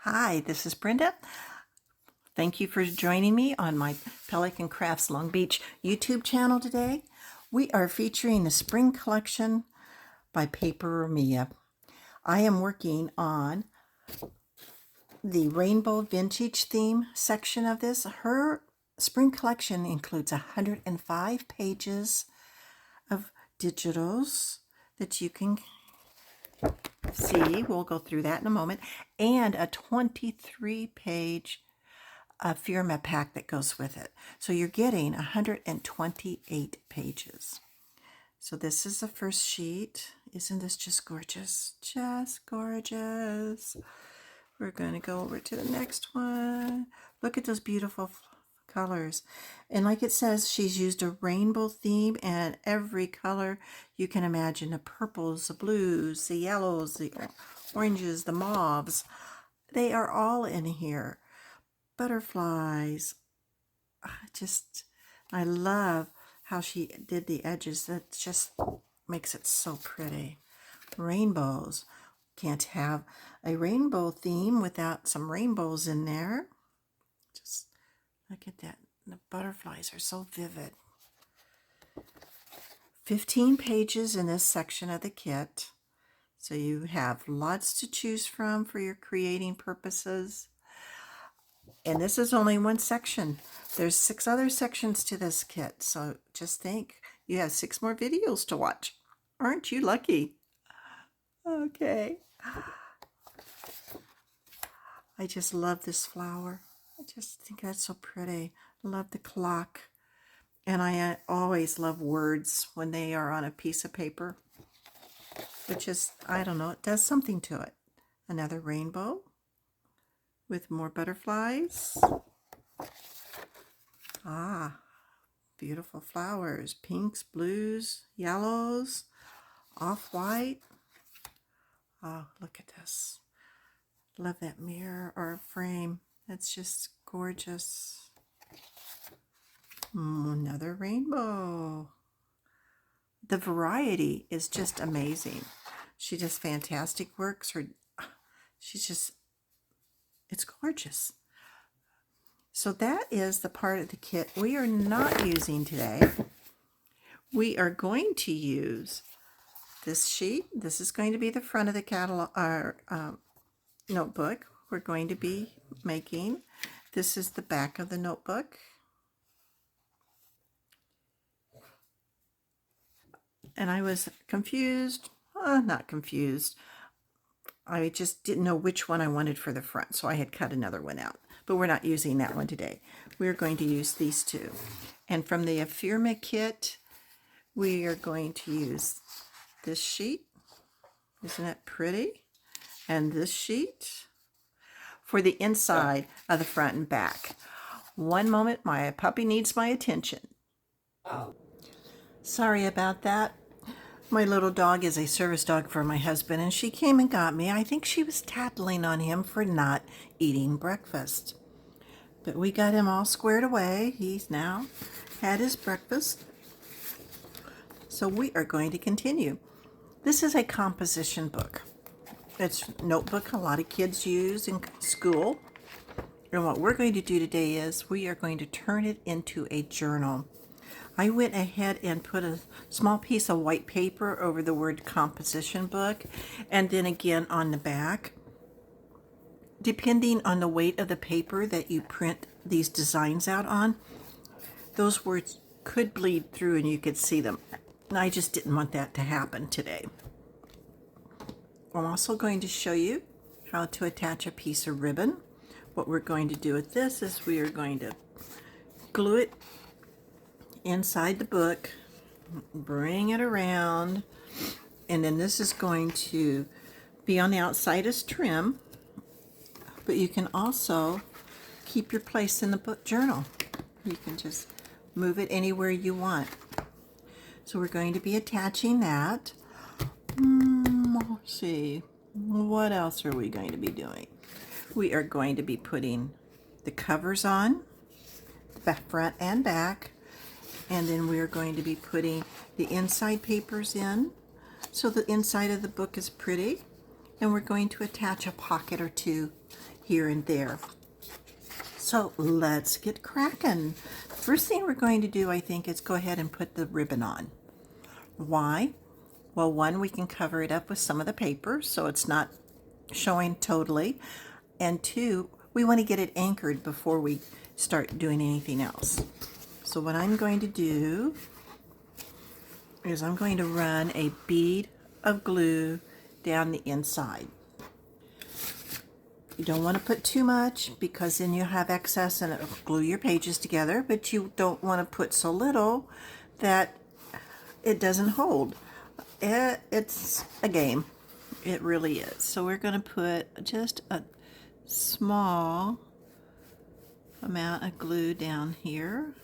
Hi, this is Brenda. Thank you for joining me on my Pelican Crafts Long Beach YouTube channel today. We are featuring the spring collection by Paperomia. I am working on the rainbow vintage theme section of this. Her spring collection includes 105 pages of digitals that you can see. We'll go through that in a moment, and a 23-page Firma pack that goes with it. So you're getting 128 pages. So this is the first sheet. Isn't this just gorgeous? Just gorgeous. We're going to go over to the next one. Look at those beautiful colors. And like it says, she's used a rainbow theme, and every color you can imagine: the purples, the blues, the yellows, the oranges, the mauves. They are all in here. Butterflies. I love how she did the edges. That just makes it so pretty. Rainbows. Can't have a rainbow theme without some rainbows in there. Just look at that. The butterflies are so vivid. 15 pages in this section of the kit. So you have lots to choose from for your creating purposes. And this is only one section. There's 6 other sections to this kit. So just think, you have 6 more videos to watch. Aren't you lucky? Okay. I just love this flower. I just think that's so pretty. I love the clock. And I always love words when they are on a piece of paper. It just, I don't know, it does something to it. Another rainbow with more butterflies. Beautiful flowers. Pinks, blues, yellows, off-white. Oh, look at this. Love that mirror or frame. That's just gorgeous. Another rainbow. The variety is just amazing. She does fantastic works. It's gorgeous. So that is the part of the kit we are not using today. We are going to use this sheet. This is going to be the front of the catalog, notebook we're going to be making. This is the back of the notebook. And I was confused. Not confused. I just didn't know which one I wanted for the front, so I had cut another one out. But we're not using that one today. We're going to use these two. And from the Firma kit, we are going to use this sheet. Isn't that pretty? And this sheet for the inside of the front and back. One moment, my puppy needs my attention. Sorry about that. My little dog is a service dog for my husband, and she came and got me. I think she was tattling on him for not eating breakfast. But we got him all squared away. He's now had his breakfast. So we are going to continue. This is a composition book. It's a notebook a lot of kids use in school. And what we're going to do today is we are going to turn it into a journal. I went ahead and put a small piece of white paper over the word composition book, and then again on the back. Depending on the weight of the paper that you print these designs out on, those words could bleed through and you could see them. And I just didn't want that to happen today. I'm also going to show you how to attach a piece of ribbon. What we're going to do with this is we are going to glue it inside the book, bring it around, and then this is going to be on the outside as trim, but you can also keep your place in the book journal. You can just move it anywhere you want. So we're going to be attaching that. Let's see, what else are we going to be doing? We are going to be putting the covers on, the front and back. And then we're going to be putting the inside papers in, so the inside of the book is pretty. And we're going to attach a pocket or two here and there. So let's get cracking. First thing we're going to do, I think, is go ahead and put the ribbon on. Why? Well, one, we can cover it up with some of the paper so it's not showing totally. And two, we want to get it anchored before we start doing anything else. So what I'm going to do is I'm going to run a bead of glue down the inside. You don't want to put too much because then you'll have excess and it'll glue your pages together, but you don't want to put so little that it doesn't hold. It's a game. It really is. So we're going to put just a small amount of glue down here.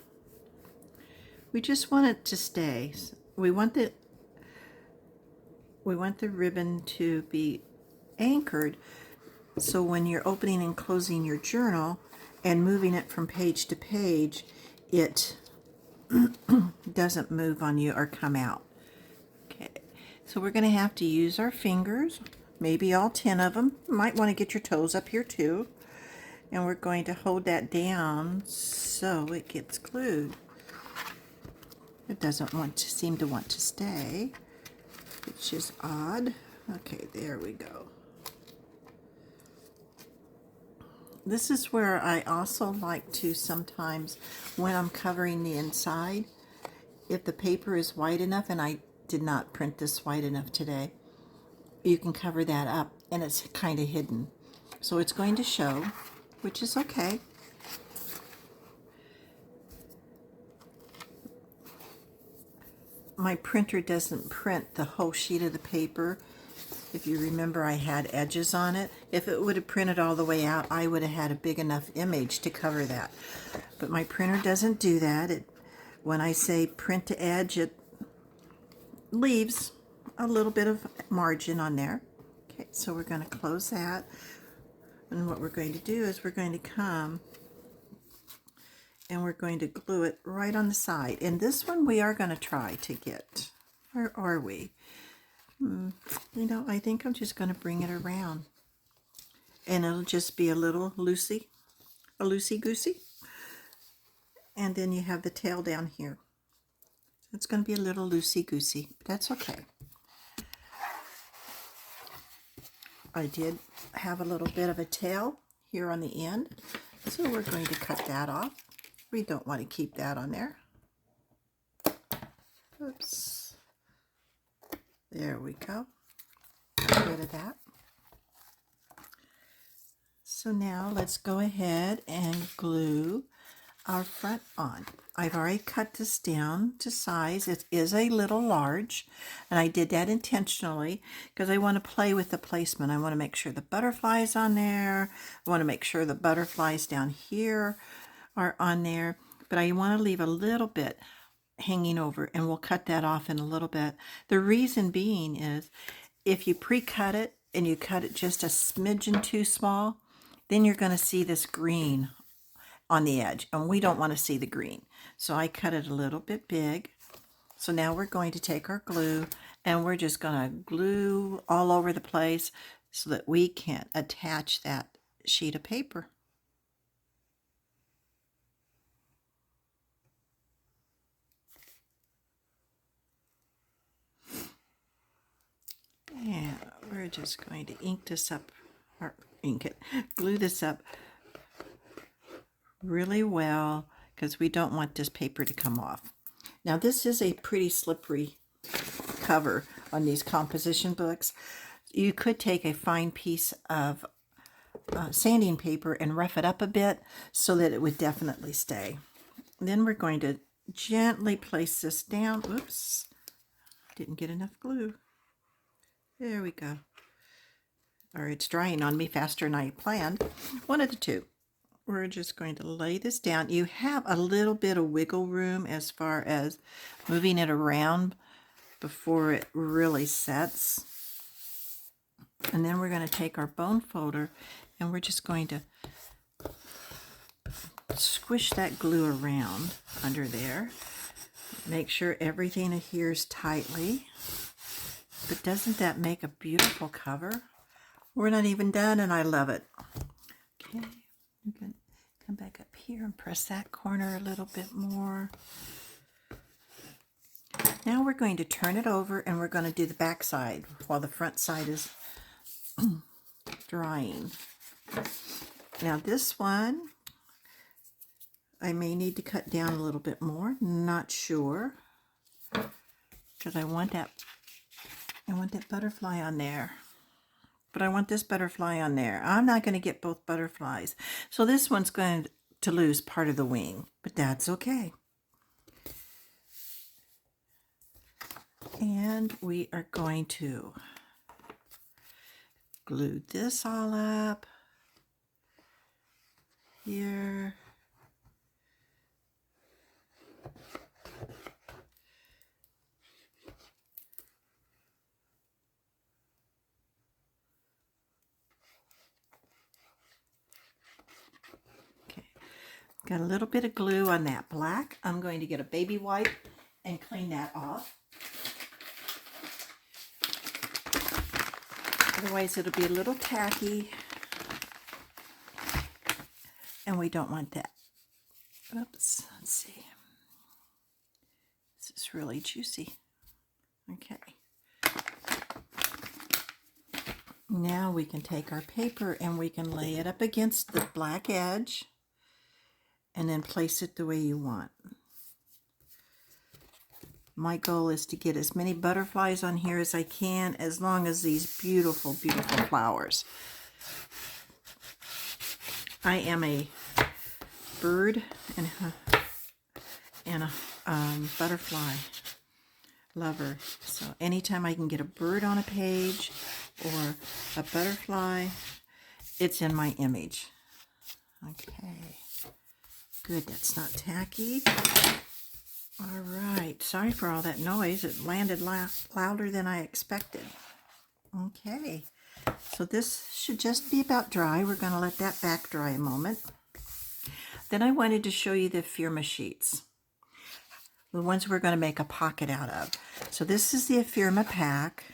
We just want it to stay. We want the ribbon to be anchored, so when you're opening and closing your journal and moving it from page to page, it doesn't move on you or come out. Okay, so we're going to have to use our fingers, maybe all 10 of them. You might want to get your toes up here too. And we're going to hold that down so it gets glued. It doesn't seem to want to stay, which is odd. Okay, there we go. This is where I also like to sometimes, when I'm covering the inside, if the paper is wide enough, and I did not print this wide enough today, you can cover that up and it's kind of hidden. So it's going to show, which is okay. My printer doesn't print the whole sheet of the paper. If you remember, I had edges on it. If it would have printed all the way out, I would have had a big enough image to cover that. But my printer doesn't do that. When I say print to edge, it leaves a little bit of margin on there. Okay, so we're going to close that. And what we're going to do is we're going to come and we're going to glue it right on the side. And this one we are going to try to get. Where are we? You know, I think I'm just going to bring it around. And it'll just be a little loosey-goosey. And then you have the tail down here. It's going to be a little loosey-goosey, but that's okay. I did have a little bit of a tail here on the end, so we're going to cut that off. We don't want to keep that on there. Oops. There we go. Get rid of that. So now let's go ahead and glue our front on. I've already cut this down to size. It is a little large, and I did that intentionally because I want to play with the placement. I want to make sure the butterflies on there. I want to make sure the butterflies down here are on there, but I want to leave a little bit hanging over, and we'll cut that off in a little bit. The reason being is if you pre-cut it and you cut it just a smidgen too small, then you're going to see this green on the edge, and we don't want to see the green. So I cut it a little bit big. So now we're going to take our glue and we're just going to glue all over the place so that we can attach that sheet of paper. And we're just going to ink this up, or glue this up really well because we don't want this paper to come off. Now this is a pretty slippery cover on these composition books. You could take a fine piece of sanding paper and rough it up a bit so that it would definitely stay. Then we're going to gently place this down. Oops, didn't get enough glue. There we go. Or it's drying on me faster than I planned. One of the two. We're just going to lay this down. You have a little bit of wiggle room as far as moving it around before it really sets. And then we're going to take our bone folder and we're just going to squish that glue around under there. Make sure everything adheres tightly. But doesn't that make a beautiful cover? We're not even done and I love it. here and press that corner a little bit more. Now we're going to turn it over and we're going to do the back side while the front side is drying. Now this one, I may need to cut down a little bit more, not sure, because I want that butterfly on there. But I want this butterfly on there. I'm not going to get both butterflies. So this one's going to lose part of the wing, but that's okay. And we are going to glue this all up here. Okay, got a little bit of glue on that black. I'm going to get a baby wipe and clean that off. Otherwise it'll be a little tacky and we don't want that. Oops, let's see. This is really juicy. Okay. Now we can take our paper and we can lay it up against the black edge and then place it the way you want. My goal is to get as many butterflies on here as I can, as long as these beautiful, beautiful flowers. I am a bird and a butterfly lover. So anytime I can get a bird on a page or a butterfly, it's in my image. Okay, good, that's not tacky. All right, sorry for all that noise. It landed louder than I expected. Okay, so this should just be about dry. We're going to let that back dry a moment. Then I wanted to show you the Paperomia sheets, the ones we're going to make a pocket out of. So this is the Paperomia pack.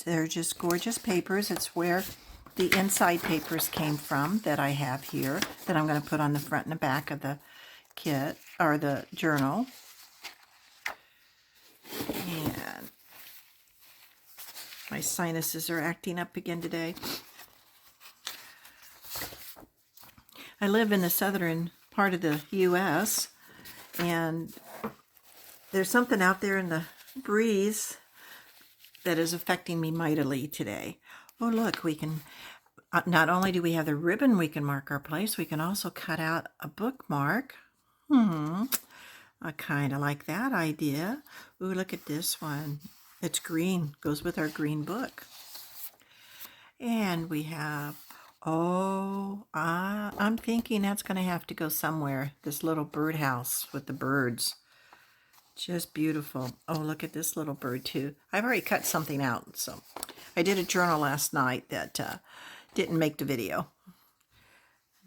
They're just gorgeous papers. It's where the inside papers came from that I have here that I'm going to put on the front and the back of the kit or the journal. And my sinuses are acting up again today. I live in the southern part of the US and there's something out there in the breeze that is affecting me mightily today. Oh look, we can not only do we have the ribbon we can mark our place, we can also cut out a bookmark. I kind of like that idea. Ooh, look at this one. It's green. Goes with our green book. And we have, I'm thinking that's going to have to go somewhere. This little birdhouse with the birds. Just beautiful. Oh, look at this little bird too. I've already cut something out. So I did a journal last night that didn't make the video.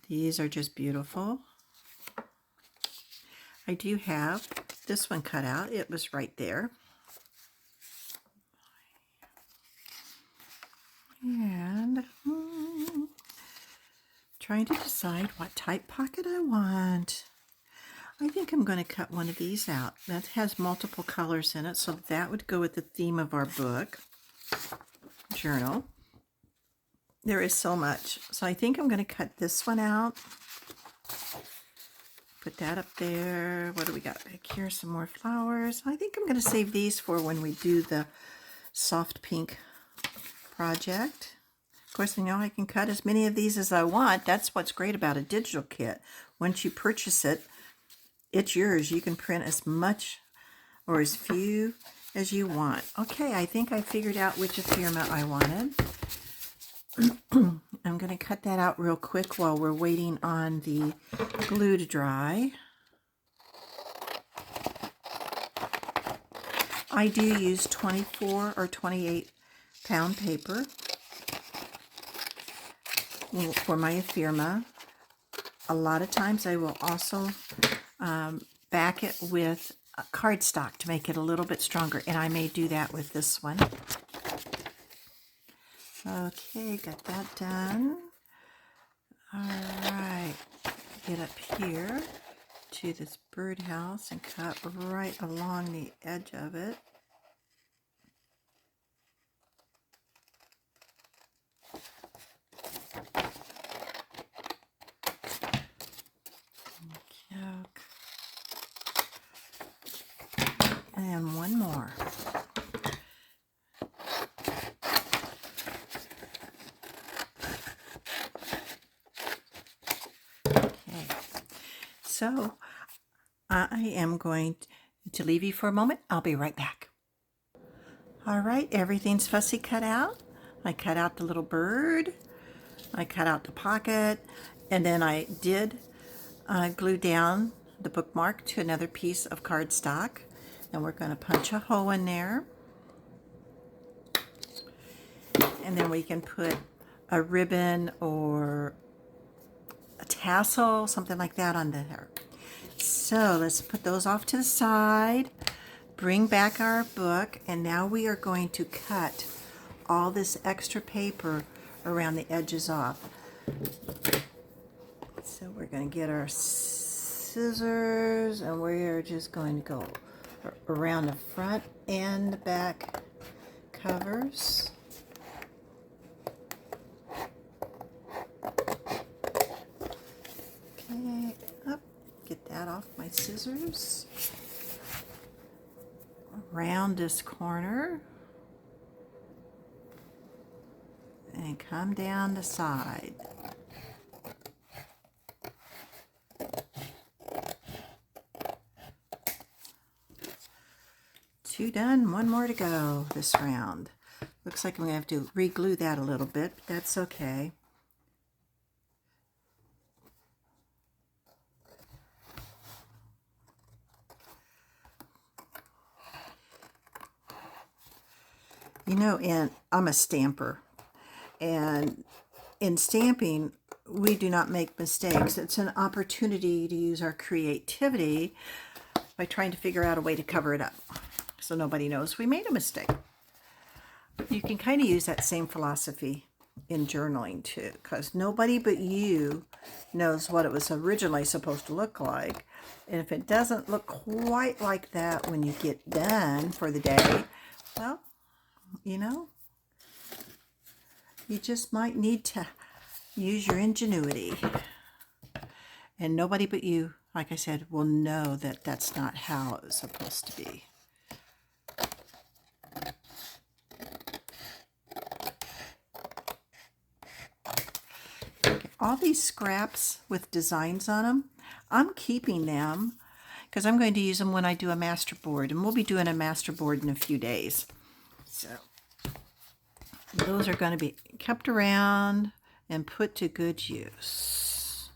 These are just beautiful. I do have this one cut out. It was right there. And trying to decide what type pocket I want. I think I'm going to cut one of these out. That has multiple colors in it, so that would go with the theme of our book journal. There is so much. So I think I'm going to cut this one out. Put that up there. What do we got back here? Some more flowers. I think I'm going to save these for when we do the soft pink project. Of course, you know, I can cut as many of these as I want. That's what's great about a digital kit. Once you purchase it, it's yours. You can print as much or as few as you want. Okay, I think I figured out which Paperomia I wanted. I'm going to cut that out real quick while we're waiting on the glue to dry. I do use 24 or 28 pound paper for my Paperomia. A lot of times I will also back it with cardstock to make it a little bit stronger, and I may do that with this one. Okay, got that done. All right, get up here to this birdhouse and cut right along the edge of it. And one more. Okay, so I am going to leave you for a moment. I'll be right back. All right, everything's fussy cut out. I cut out the little bird. I cut out the pocket, and then I did glue down the bookmark to another piece of cardstock, and we're going to punch a hole in there, and then we can put a ribbon or a tassel, something like that on there. So let's put those off to the side, bring back our book, and now we are going to cut all this extra paper around the edges off. So we're going to get our scissors, and we're just going to go around the front and the back covers. Okay, up, get that off my scissors. Around this corner. And come down the side. Two done, one more to go this round. Looks like I'm going to have to re-glue that a little bit, but that's okay. You know, and I'm a stamper. And in stamping, we do not make mistakes. It's an opportunity to use our creativity by trying to figure out a way to cover it up so nobody knows we made a mistake. You can kind of use that same philosophy in journaling too, because nobody but you knows what it was originally supposed to look like. And if it doesn't look quite like that when you get done for the day, well, you know, you just might need to use your ingenuity. And nobody but you, like I said, will know that that's not how it was supposed to be. Okay, all these scraps with designs on them, I'm keeping them because I'm going to use them when I do a masterboard. And we'll be doing a masterboard in a few days. So those are going to be kept around and put to good use.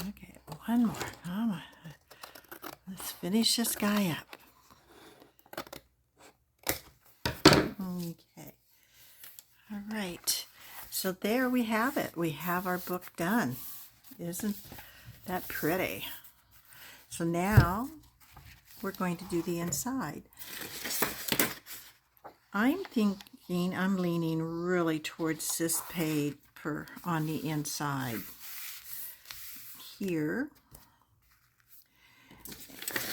Okay, one more. Come on. Let's finish this guy up. Okay. All right. So there we have it. We have our book done. Isn't that pretty? So now we're going to do the inside. I'm thinking I'm leaning really towards this paper on the inside here,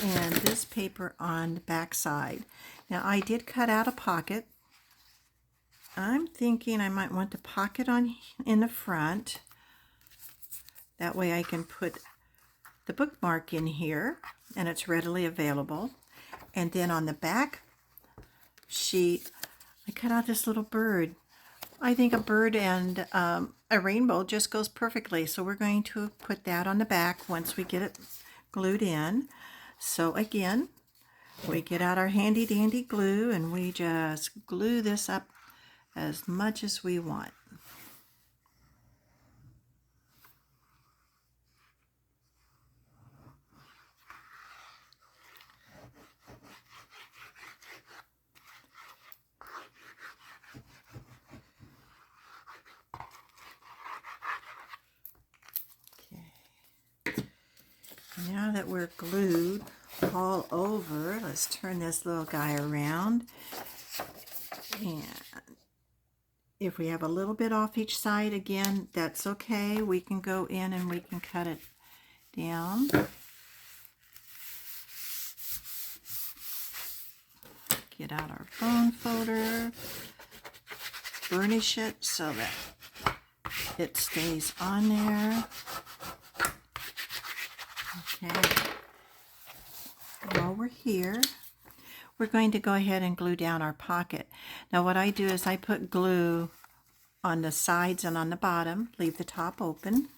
and this paper on the back side. Now I did cut out a pocket. I'm thinking I might want the pocket on in the front. That way I can put the bookmark in here and it's readily available. And then on the back sheet, I cut out this little bird. I think a bird and a rainbow just goes perfectly. So we're going to put that on the back once we get it glued in. So again, we get out our handy dandy glue and we just glue this up as much as we want. Now that we're glued all over, let's turn this little guy around. And If we have a little bit off each side, again, that's okay. We can go in and we can cut it down. Get out our bone folder, burnish it so that it stays on there. Okay. While we're here, we're going to go ahead and glue down our pocket. Now what I do is I put glue on the sides and on the bottom, leave the top open.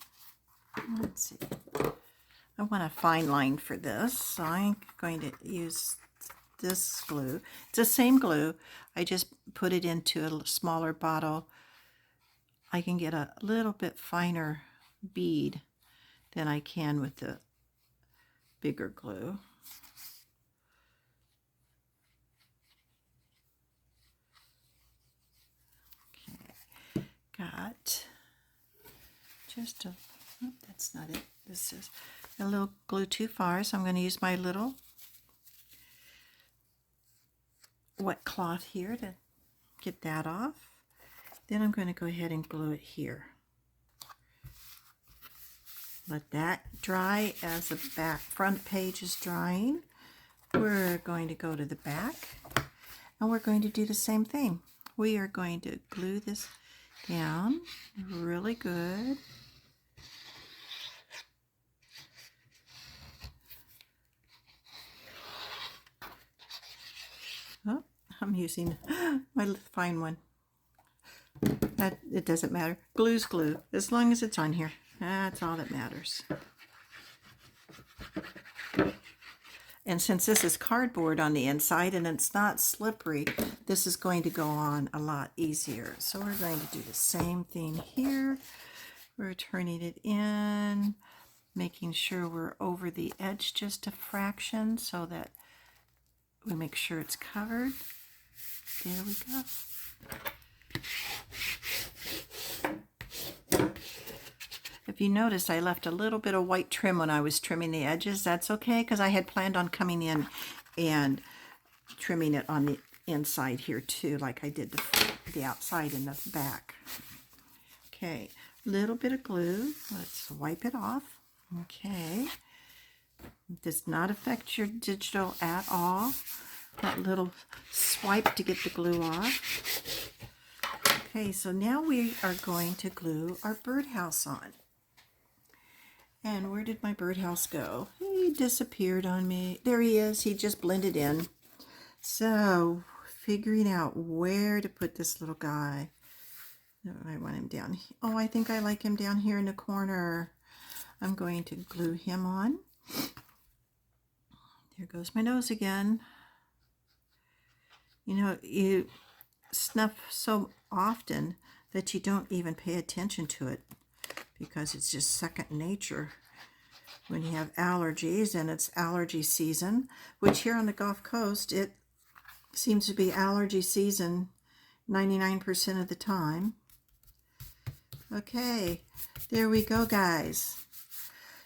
Let's see. I want a fine line for this, so I'm going to use this glue. It's the same glue. I just put it into a smaller bottle. I can get a little bit finer bead than I can with the bigger glue. Got just a, oh, that's not it. This is a little glue too far, so I'm going to use my little wet cloth here to get that off. Then I'm going to go ahead and glue it here. Let that dry as the front page is drying. We're going to go to the back and we're going to do the same thing. We are going to glue this down really good. Oh, I'm using my fine one. It doesn't matter. Glue's glue. As long as it's on here, that's all that matters. And since this is cardboard on the inside and it's not slippery, this is going to go on a lot easier. So we're going to do the same thing here. We're turning it in, making sure we're over the edge just a fraction so that we make sure it's covered. There we go. If you notice, I left a little bit of white trim when I was trimming the edges. That's okay, because I had planned on coming in and trimming it on the inside here too, like I did the outside and the back. Okay, little bit of glue. Let's wipe it off. Okay. It does not affect your digital at all. That little swipe to get the glue off. Okay, so now we are going to glue our birdhouse on. And where did my birdhouse go? He disappeared on me. There he is. He just blended in. So, figuring out where to put this little guy. I want him down. Oh, I think I like him down here in the corner. I'm going to glue him on. There goes my nose again. You know, you snuff so often that you don't even pay attention to it, because it's just second nature when you have allergies and it's allergy season, which here on the Gulf Coast, it seems to be allergy season 99% of the time. Okay, there we go, guys.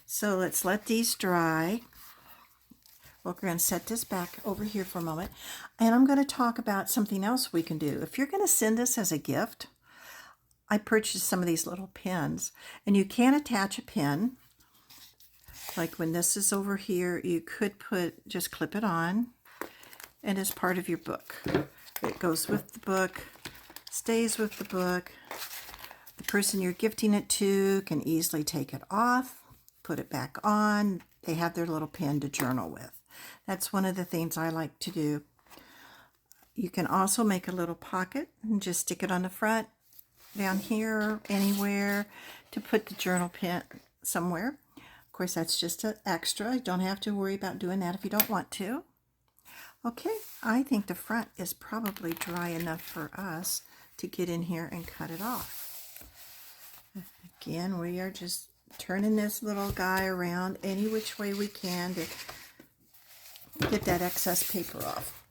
So let's let these dry. We're going to set this back over here for a moment, and I'm going to talk about something else we can do. If you're going to send this as a gift, I purchased some of these little pins, and you can attach a pin. Like when this is over here, you could just clip it on, and it's part of your book. It goes with the book, stays with the book. The person you're gifting it to can easily take it off, put it back on. They have their little pin to journal with. That's one of the things I like to do. You can also make a little pocket and just stick it on the front, down here, anywhere, to put the journal pin somewhere. Of course, that's just an extra. You don't have to worry about doing that if you don't want to. Okay, I think the front is probably dry enough for us to get in here and cut it off. Again, we are just turning this little guy around any which way we can to get that excess paper off.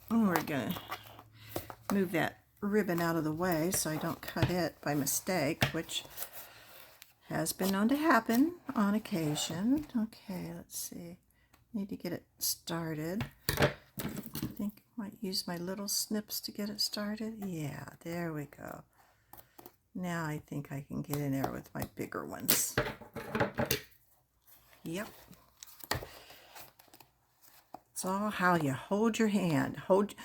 And we're going to move that ribbon out of the way so I don't cut it by mistake, which has been known to happen on occasion. Okay, let's see. Need to get it started. I think Might use my little snips to get it started. Yeah, there we go. Now I think I can get in there with my bigger ones. Yep. It's all how you hold your hand. Hold,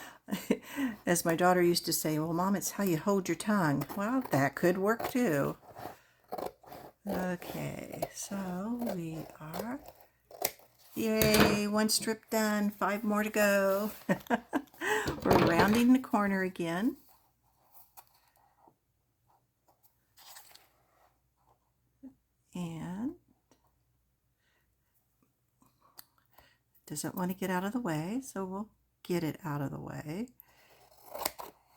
as my daughter used to say, well, Mom, it's how you hold your tongue. Well, that could work too. Okay, so we are, yay, one strip done, 5 more to go. We're rounding the corner again. And doesn't want to get out of the way, so we'll get it out of the way.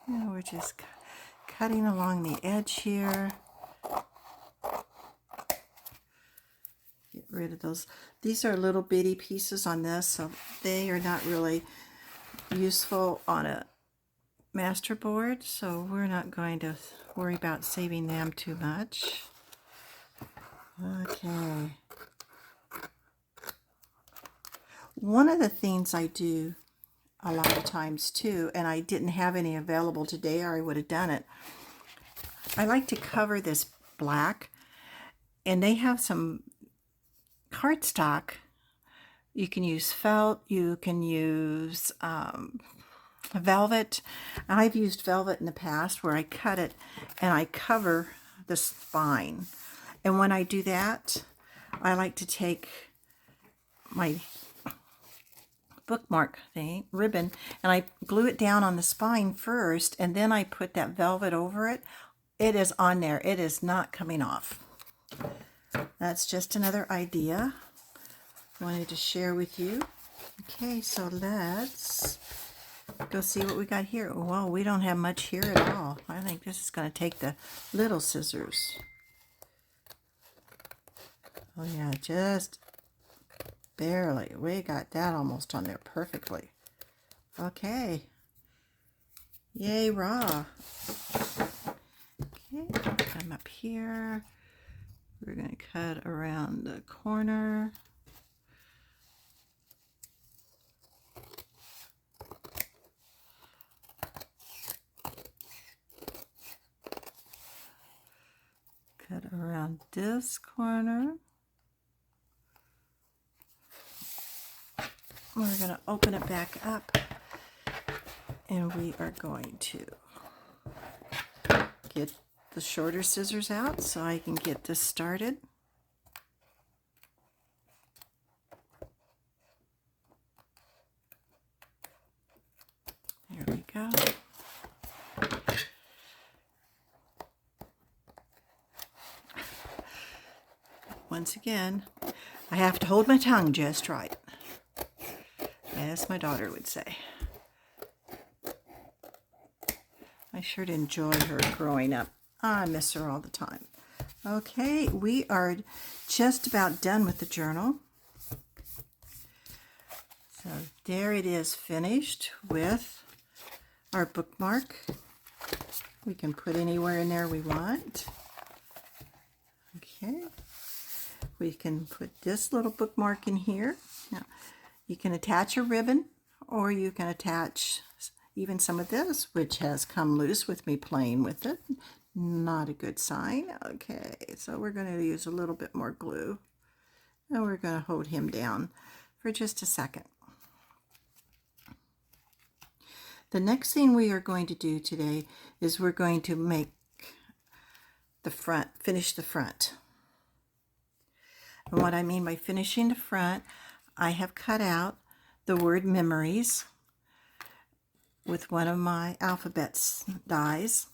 And we're just cutting along the edge here. Get rid of those. These are little bitty pieces on this, so they are not really useful on a master board, so we're not going to worry about saving them too much. Okay. One of the things I do a lot of times too, and I didn't have any available today or I would have done it, I like to cover this black, and they have some cardstock. You can use felt, you can use velvet. I've used velvet in the past where I cut it and I cover the spine. And when I do that, I like to take my bookmark thing, ribbon, and I glue it down on the spine first, and then I put that velvet over it. It is on there. It is not coming off. That's just another idea I wanted to share with you. Okay, so let's go see what we got here. Well, we don't have much here at all. I think this is going to take the little scissors. Oh yeah, just barely. We got that almost on there perfectly. Okay. Yay, raw. Okay, come up here. We're going to cut around the corner. Cut around this corner. We're going to open it back up, and we are going to get the shorter scissors out so I can get this started. There we go. Once again, I have to hold my tongue just right, as my daughter would say. I sure did enjoy her growing up. I miss her all the time. Okay, we are just about done with the journal. So there it is, finished with our bookmark. We can put anywhere in there we want. Okay. We can put this little bookmark in here. Now, you can attach a ribbon, or you can attach even some of this, which has come loose with me playing with it. Not a good sign. Okay, so we're going to use a little bit more glue, and we're going to hold him down for just a second. The next thing we are going to do today is we're going to make the front, finish the front. And what I mean by finishing the front, I have cut out the word memories with one of my alphabets dies,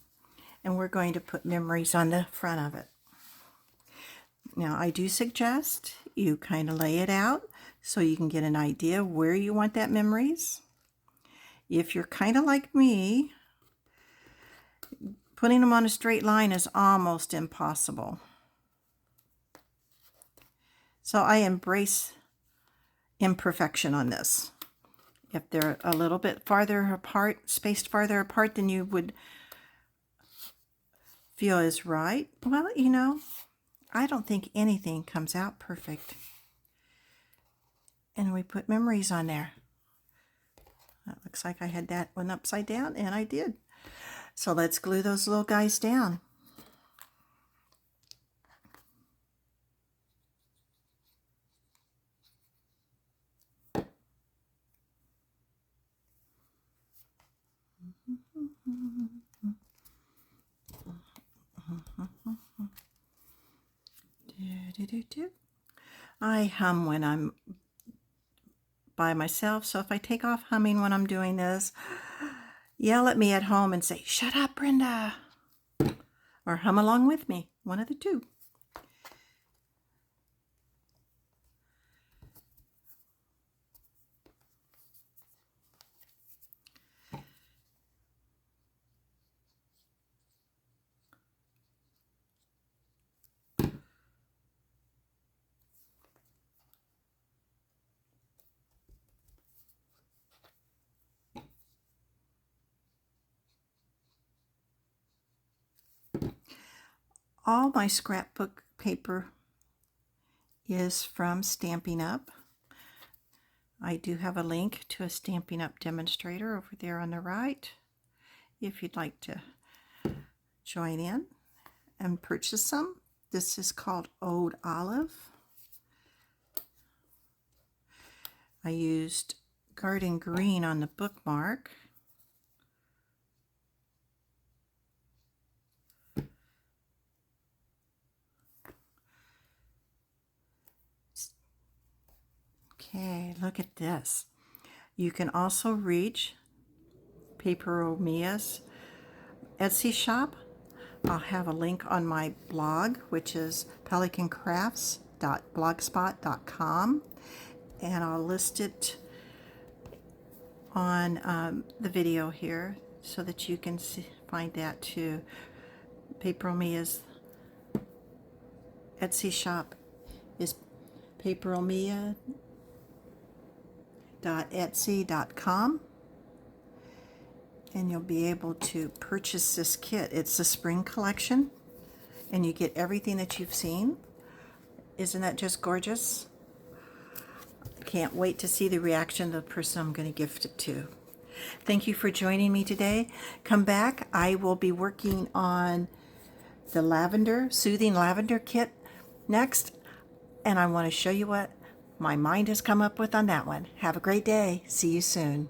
and we're going to put memories on the front of it. Now, I do suggest you kind of lay it out so you can get an idea where you want that memories. If you're kind of like me, putting them on a straight line is almost impossible. So I embrace imperfection on this. If they're a little bit farther apart, spaced farther apart than you would feel is right, well, you know, I don't think anything comes out perfect. And we put memories on there. That looks like I had that one upside down, and I did. So let's glue those little guys down. I hum when I'm by myself, so if I take off humming when I'm doing this, yell at me at home and say, "Shut up, Brenda," or hum along with me, one of the two. All my scrapbook paper is from Stampin' Up. I do have a link to a Stampin' Up demonstrator over there on the right if you'd like to join in and purchase some. This is called Old Olive. I used Garden Green on the bookmark. Okay, look at this. You can also reach Paperomia's Etsy shop. I'll have a link on my blog, which is pelicancrafts.blogspot.com, and I'll list it on the video here so that you can find that too. Paperomia's Etsy shop is paperomia.etsy.com, and you'll be able to purchase this kit. It's the spring collection, and you get everything that you've seen. Isn't that just gorgeous? Can't wait to see the reaction of the person I'm going to gift it to. Thank you for joining me today. Come back. I will be working on the soothing lavender kit next, and I want to show you what my mind has come up with on that one. Have a great day. See you soon.